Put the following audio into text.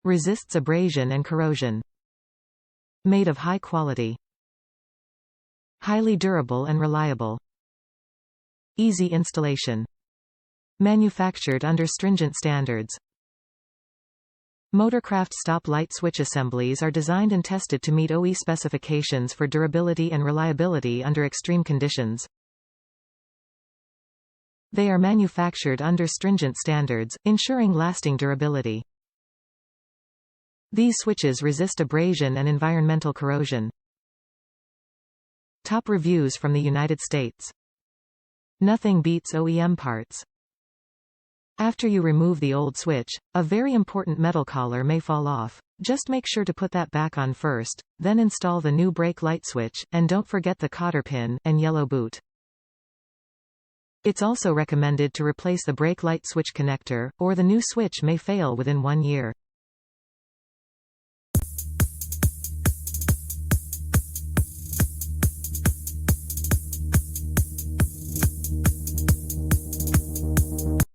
Resists abrasion and corrosion. Made of high quality. Highly durable and reliable. Easy installation. Manufactured under stringent standards. Motorcraft stop light switch assemblies are designed and tested to meet OE specifications for durability and reliability under extreme conditions. They are manufactured under stringent standards, ensuring lasting durability. These switches resist abrasion and environmental corrosion. Top reviews from the United States. Nothing beats OEM parts. After you remove the old switch, a very important metal collar may fall off. Just make sure to put that back on first, then install the new brake light switch, and don't forget the cottar pin, and yellow boot. It's also recommended to replace the brake light switch connector, or the new switch may fail within 1 year.